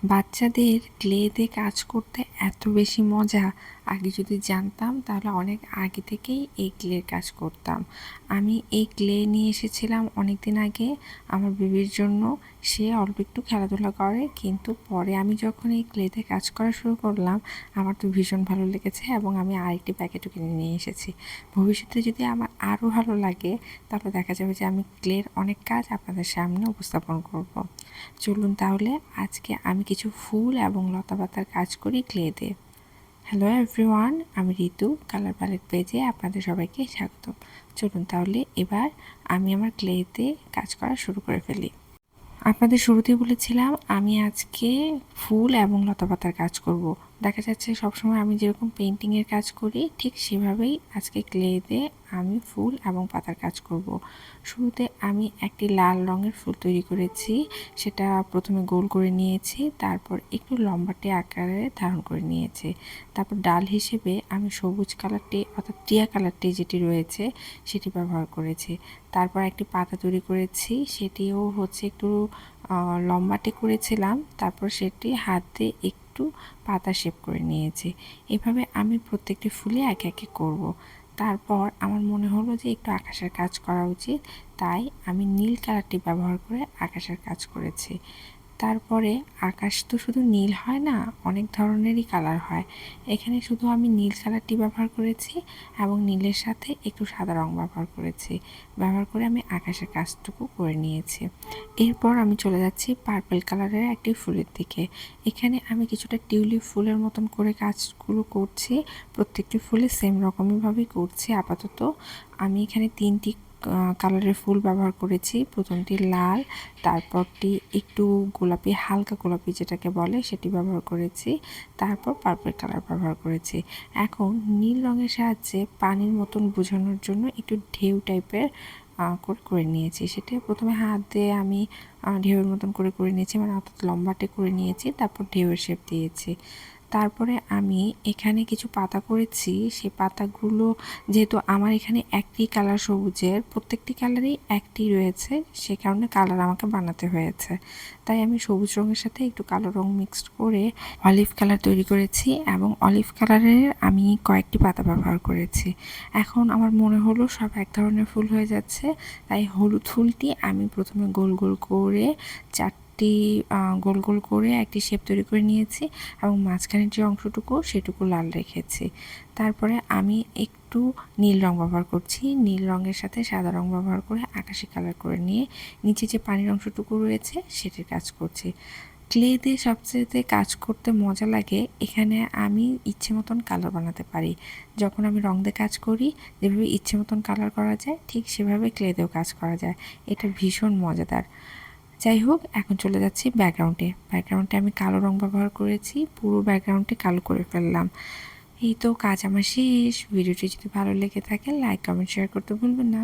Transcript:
বাচ্চাদের ক্লেতে কাজ করতে এত বেশি মজা। আগে যদি জানতাম তাহলে অনেক আগে থেকেই এই ক্লের কাজ করতাম। আমি এই ক্লে নিয়ে এসেছিলাম অনেক দিন আগে আমার বেবির জন্য। সে অল্প একটু খেলাধুলা করে, কিন্তু পরে আমি যখন এই ক্লেতে কাজ করা শুরু করলাম আমার তো ভীষণ ভালো লেগেছে এবং আমি আরেকটি প্যাকেটও কিনে নিয়ে এসেছি। ভবিষ্যতে যদি আমার আরও ভালো লাগে তাহলে দেখা যাবে যে আমি ক্লের অনেক কাজ আপনাদের সামনে উপস্থাপন করব। চলুন তাহলে আজকে আমি কিছু ফুল এবং লতাপাতার কাজ করি ক্লে দিয়ে। হ্যালো এভরিওয়ান, আমি ঋতু কালার প্যালেট পেজে আপনাদের সবাইকে স্বাগত। চলুন তাহলে এবার আমি আমার ক্লেতে কাজ করা শুরু করে ফেলি। আপনাদের শুরুতেই বলেছিলাম আমি আজকে ফুল এবং লতাপাতার কাজ করব। দেখা যাচ্ছে সবসময় আমি যেরকম পেন্টিংয়ের কাজ করি ঠিক সেভাবেই আজকে ক্লেতে আমি ফুল এবং পাতার কাজ করব। শুরুতে আমি একটি লাল রঙের ফুল তৈরি করেছি। সেটা প্রথমে গোল করে নিয়েছি, তারপর একটু লম্বাটে আকারে ধারণ করে নিয়েছি। তারপর ডাল হিসেবে আমি সবুজ কালারটি অর্থাৎ টিয়া কালারটি যেটি রয়েছে সেটি ব্যবহার করেছি। তারপর একটি পাতা তৈরি করেছি, সেটিও হচ্ছে একটু লম্বাটে করেছিলাম। তারপর সেটি হাত দিয়ে একটু পাতা শেপ করে নিয়েছি। এভাবে আমি প্রত্যেকটি ফুলে একে একে করব। তারপর আমার মনে হলো যে একটু আকাশের কাজ করা উচিত, তাই আমি নীল কালারটি ব্যবহার করে আকাশের কাজ করেছি। তারপরে আকাশ তো শুধু নীল হয় না, অনেক ধরনেরই কালার হয়। এখানে শুধু আমি নীল কালারটি ব্যবহার করেছি এবং নীলের সাথে একটু সাদা রং ব্যবহার করেছি। ব্যবহার করে আমি আকাশের কাজটুকু করে নিয়েছি। এরপর আমি চলে যাচ্ছি পার্পল কালারের একটি ফুলের দিকে। এখানে আমি কিছুটা টিউলিপ ফুলের মতন করে কাজগুলো করছি। প্রত্যেকটি ফুলে সেম রকমইভাবেই করছি। আপাতত আমি এখানে 3টি কালারের ফুল ব্যবহার করেছি। প্রথমটি লাল, তারপরটি একটু গোলাপি, হালকা গোলাপি যেটাকে বলে সেটি ব্যবহার করেছি। তারপর পার্পল কালার ব্যবহার করেছি। এখন নীল রঙের সাহায্যে পানির মতন বোঝানোর জন্য একটু ঢেউ টাইপের করে নিয়েছি। সেটা প্রথমে হাত দিয়ে আমি ঢেউয়ের মতন করে নিয়েছি, মানে অর্থাৎ লম্বাটে করে নিয়েছি। তারপর ঢেউয়ের শেপ দিয়েছি। তারপরে আমি এখানে কিছু পাতা করেছি। সেই পাতাগুলো যেহেতু আমার এখানে একটি কালার সবুজের, প্রত্যেকটি কালারই একটি রয়েছে, সে কারণে কালার আমাকে বানাতে হয়েছে। তাই আমি সবুজ রঙের সাথে একটু কালো রং মিক্সড করে অলিভ কালার তৈরি করেছি এবং অলিভ কালারের আমি কয়েকটি পাতা ব্যবহার করেছি। এখন আমার মনে হলো সব এক ধরনের ফুল হয়ে যাচ্ছে, তাই হলুদ ফুলটি আমি প্রথমে গোল গোল করে গোল গোল করে একটি শেপ তৈরি করে নিয়েছি এবং মাঝখানের যে অংশটুকু সেটুকু লাল রেখেছি। তারপরে আমি একটু নীল রং ব্যবহার করছি। নীল রঙের সাথে সাদা রং ব্যবহার করে আকাশি কালার করে নিয়ে নিচে যে পানির অংশটুকু রয়েছে সেটির কাজ করছি। ক্লে দিয়ে সবচেয়ে কাজ করতে মজা লাগে। এখানে আমি ইচ্ছে মতন কালার বানাতে পারি। যখন আমি রং দিয়ে কাজ করি যেভাবে ইচ্ছে মতন কালার করা যায় ঠিক সেভাবে ক্লে দিয়েও কাজ করা যায়। এটা ভীষণ মজাদার। যাই হোক, এখন চলে যাচ্ছি ব্যাকগ্রাউন্ডে আমি কালো রং ব্যবহার করেছি। পুরো ব্যাকগ্রাউন্ডে কালো করে ফেললাম। এই তো কাজ আমার শেষ। ভিডিওটি যদি ভালো লেগে থাকে লাইক, কমেন্ট, শেয়ার করতে ভুলবেন না।